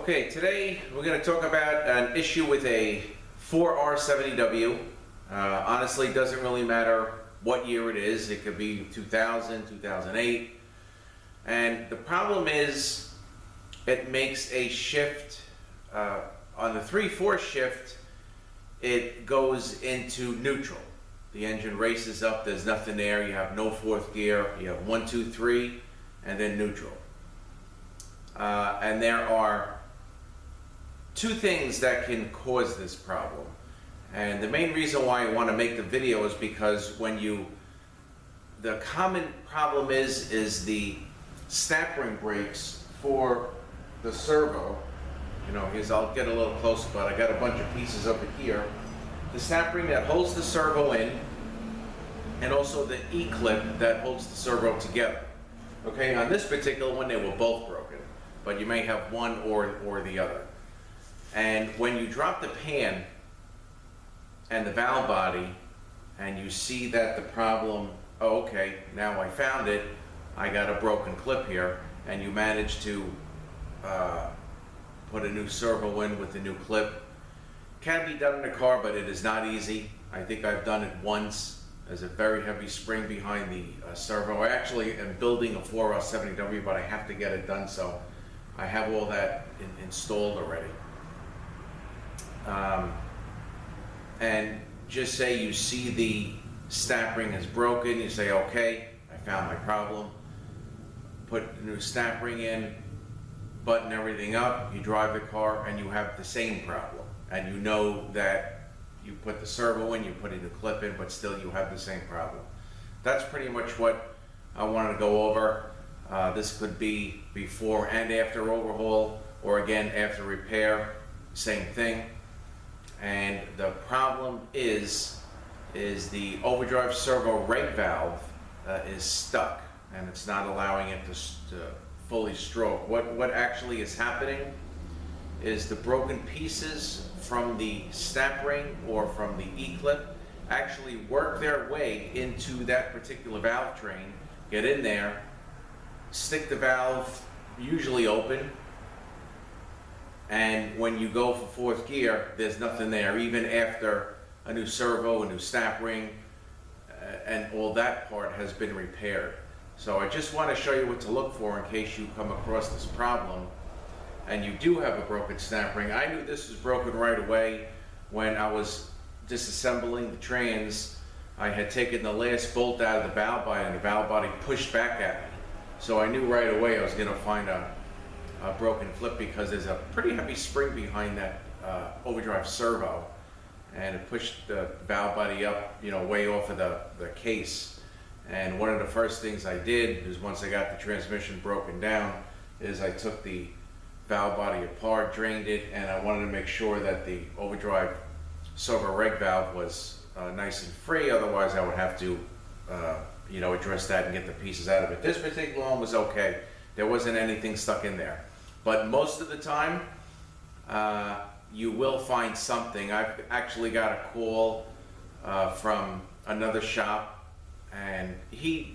Okay, today we're going to talk about an issue with a 4R70W. Honestly, it doesn't really matter what year it is. It could be 2000, 2008. And the problem is it makes a shift. On the 3/4 shift, it goes into neutral. The engine races up, there's nothing there, you have no fourth gear, you have 1, 2, 3, and then neutral. And there are two things that can cause this problem. And the main reason why I want to make the video is because the common problem is the snap ring brakes for the servo. You know, I'll get a little closer, but I got a bunch of pieces over here. The snap ring that holds the servo in, and also the E-clip that holds the servo together. Okay, on this particular one, they were both broken, but you may have one or the other. And when you drop the pan and the valve body, and you see that the problem, oh, okay, now I found it, I got a broken clip here, and you manage to put a new servo in with a new clip. Can be done in the car, but it is not easy. I think I've done it once. There's a very heavy spring behind the servo. I actually am building a 4R70W, but I have to get it done, so I have all that installed already. And just say you see the snap ring is broken, you say, okay, I found my problem. Put the new snap ring in, button everything up, you drive the car, and you have the same problem. And you know that you put the servo in, you put a new clip in, but still you have the same problem. That's pretty much what I wanted to go over. This could be before and after overhaul, or again after repair, same thing. And the problem is the overdrive servo reg valve is stuck, and it's not allowing it to fully stroke. What actually is happening is the broken pieces from the snap ring or from the E-clip actually work their way into that particular Valvetrain, get in there, stick the valve usually open, and when you go for fourth gear, there's nothing there, even after a new servo, a new snap ring, and all that part has been repaired. So I just want to show you what to look for in case you come across this problem and you do have a broken snap ring. I knew this was broken right away when I was disassembling the trans. I had taken the last bolt out of the valve body, and the valve body pushed back at me. So I knew right away I was going to find a broken clip, because there's a pretty heavy spring behind that overdrive servo, and it pushed the valve body up, you know, way off of the case. And one of the first things I did is, once I got the transmission broken down, is I took the valve body apart, drained it, and I wanted to make sure that the overdrive servo reg valve was nice and free. Otherwise I would have to you know, address that and get the pieces out of it. This particular one was okay. There wasn't anything stuck in there. But most of the time, you will find something. I've actually got a call from another shop, and he's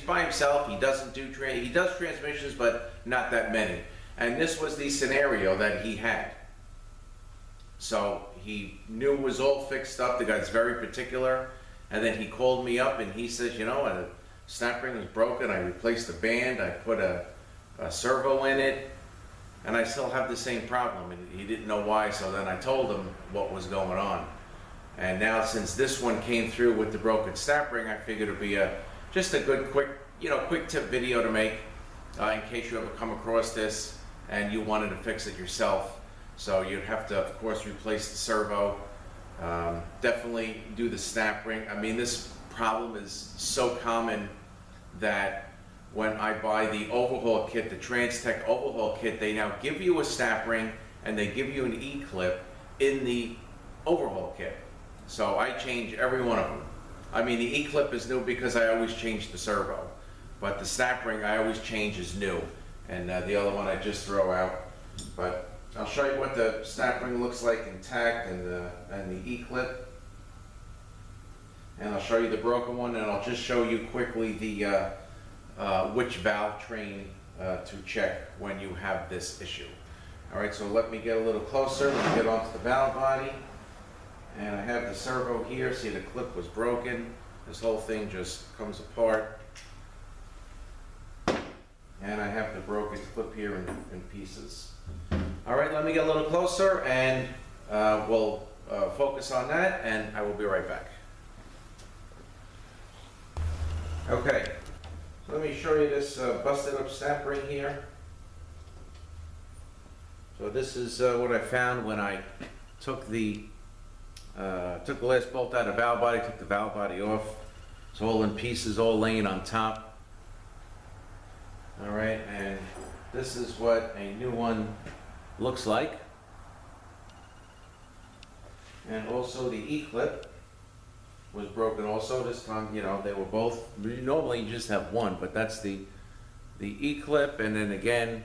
by himself, he does transmissions, but not that many. And this was the scenario that he had. So he knew it was all fixed up. The guy's very particular. And then he called me up and he says, you know, the snap ring was broken. I replaced the band. I put a servo in it, and I still have the same problem. And he didn't know why. So then I told him what was going on. And now, since this one came through with the broken snap ring, I figured it'd be just a good quick tip video to make in case you ever come across this and you wanted to fix it yourself. So you'd have to, of course, replace the servo. Definitely do the snap ring. I mean, this problem is so common that when I buy the overhaul kit, the Trans-Tech overhaul kit, they now give you a snap ring and they give you an E-clip in the overhaul kit. So I change every one of them. I mean, the E-clip is new because I always change the servo, but the snap ring I always change is new, and the other one I just throw out. But I'll show you what the snap ring looks like intact, and the E-clip, and I'll show you the broken one, and I'll just show you quickly the which Valvetrain to check when you have this issue. All right, so let me get a little closer. Let me get onto the valve body. And I have the servo here. See, the clip was broken. This whole thing just comes apart. And I have the broken clip here in pieces. All right, let me get a little closer and we'll focus on that, and I will be right back. Okay, so let me show you this busted up snap ring here. So this is what I found when I took the last bolt out of the valve body, took the valve body off. It's all in pieces, all laying on top. All right, and this is what a new one looks like. And also the E-clip was broken also this time. You know, they were both, normally you just have one, but that's the E-clip, and then again,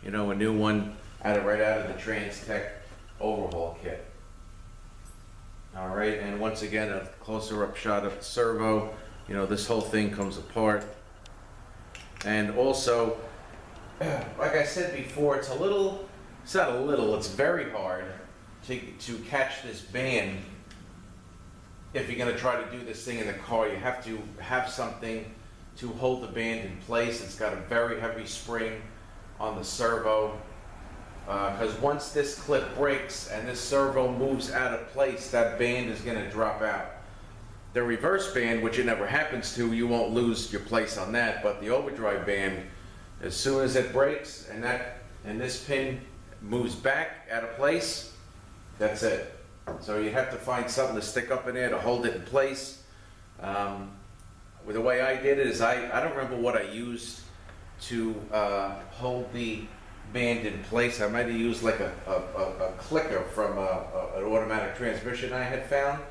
you know, a new one right out of the Trans-Tech overhaul kit. All right, and once again, a closer up shot of the servo. You know, this whole thing comes apart. And also, like I said before, it's not a little, it's very hard to catch this band. If you're gonna try to do this thing in the car, you have to have something to hold the band in place. It's got a very heavy spring on the servo. Because once this clip breaks and this servo moves out of place, that band is gonna drop out. The reverse band, which it never happens to, you won't lose your place on that, but the overdrive band, as soon as it breaks and this pin moves back out of place, that's it. So you have to find something to stick up in there to hold it in place. The way I did it is I don't remember what I used to hold the band in place. I might have used like a clicker from an automatic transmission I had found.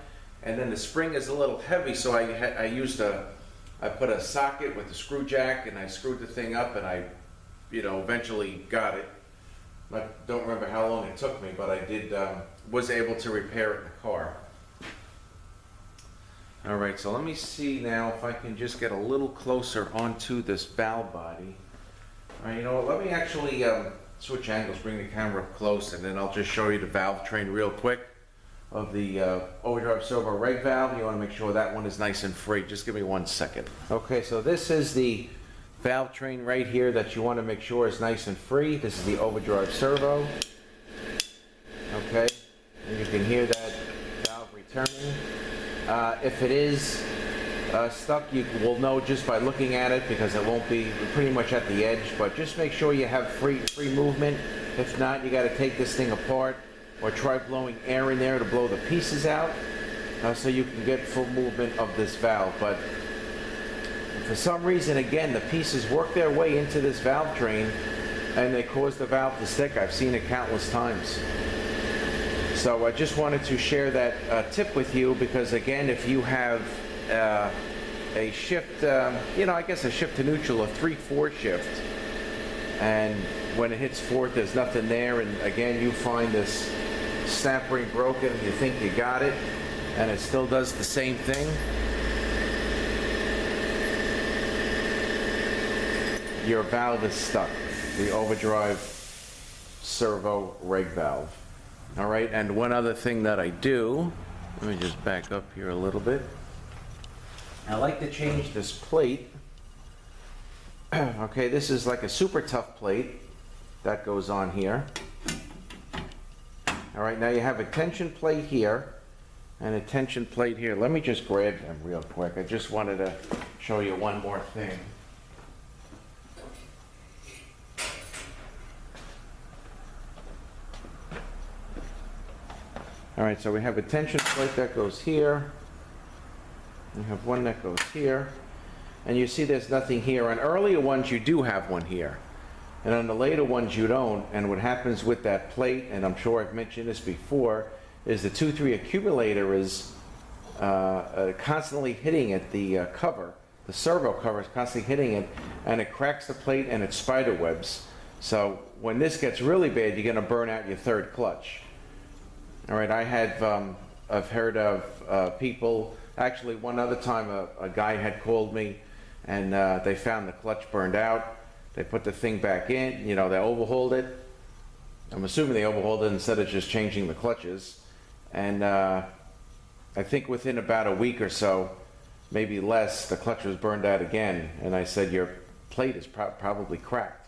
And then the spring is a little heavy, so I put a socket with a screw jack, and I screwed the thing up, and I, you know, eventually got it. I don't remember how long it took me, but I was able to repair it in the car. All right, so let me see now if I can just get a little closer onto this valve body. All right, you know what, let me actually switch angles, bring the camera up close, and then I'll just show you the Valvetrain real quick of the overdrive servo reg valve. You want to make sure that one is nice and free. Just give me 1 second. Okay, so this is the Valvetrain right here that you want to make sure is nice and free. This is the overdrive servo. Okay, and you can hear that valve returning. If it is stuck, you will know just by looking at it, because it won't be pretty much at the edge, but just make sure you have free movement. If not, you got to take this thing apart or try blowing air in there to blow the pieces out so you can get full movement of this valve. But for some reason, again, the pieces work their way into this Valvetrain and they cause the valve to stick. I've seen it countless times. So I just wanted to share that tip with you, because again, if you have a shift, you know, I guess a shift to neutral, a 3/4 shift, and when it hits fourth, there's nothing there, and again, you find this snap ring broken, you think you got it, and it still does the same thing. Your valve is stuck, the overdrive servo reg valve. All right, and one other thing that I do, let me just back up here a little bit. I like to change this plate. Okay, this is like a super tough plate that goes on here. All right, now you have a tension plate here and a tension plate here. Let me just grab them real quick. I just wanted to show you one more thing. All right, so we have a tension plate that goes here. We have one that goes here. And you see there's nothing here. On earlier ones, you do have one here. And on the later ones, you don't. And what happens with that plate, and I'm sure I've mentioned this before, is the 2-3 accumulator is constantly hitting it, the cover. The servo cover is constantly hitting it, and it cracks the plate and it spider webs. So when this gets really bad, you're going to burn out your third clutch. All right, I've heard of people, actually one other time a guy had called me and they found the clutch burned out. They put the thing back in, you know, they overhauled it. I'm assuming they overhauled it instead of just changing the clutches. And I think within about a week or so, maybe less, the clutch was burned out again. And I said, your plate is probably cracked.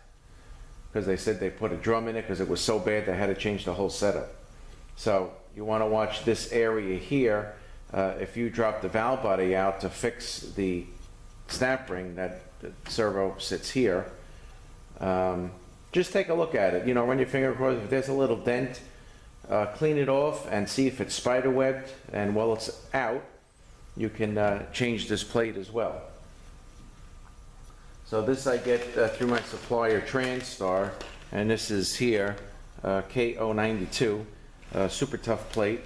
Because they said they put a drum in it because it was so bad they had to change the whole setup. So you want to watch this area here. If you drop the valve body out to fix the snap ring, that the servo sits here, just take a look at it. You know, run your finger across. If there's a little dent, clean it off and see if it's spider webbed. And while it's out, you can change this plate as well. So this I get through my supplier Transtar, and this is here, KO92, super tough plate.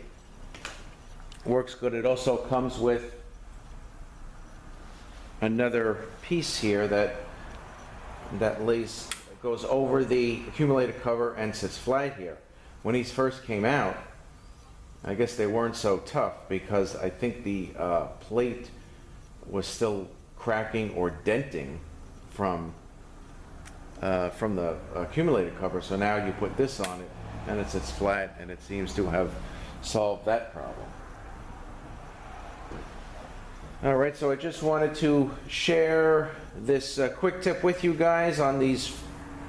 Works good. It also comes with another piece here that goes over the accumulator cover and sits flat here. When these first came out, I guess they weren't so tough because I think the plate was still cracking or denting from the accumulator cover. So now you put this on it and it sits flat, and it seems to have solved that problem. All right, so I just wanted to share this quick tip with you guys on these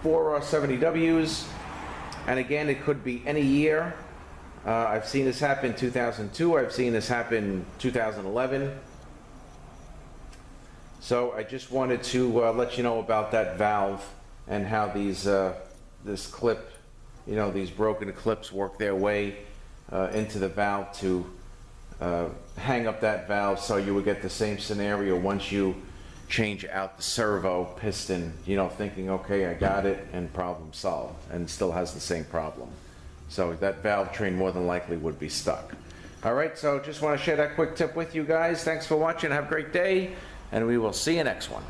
4R70Ws. And again, it could be any year. I've seen this happen in 2002. I've seen this happen in 2011. So I just wanted to let you know about that valve and how these this clip, you know, these broken clips work their way into the valve to hang up that valve, so you would get the same scenario once you change out the servo piston, you know, thinking, okay, I got it, and problem solved, and still has the same problem. So that Valvetrain more than likely would be stuck. All right, so just want to share that quick tip with you guys. Thanks for watching. Have a great day, and we will see you next one.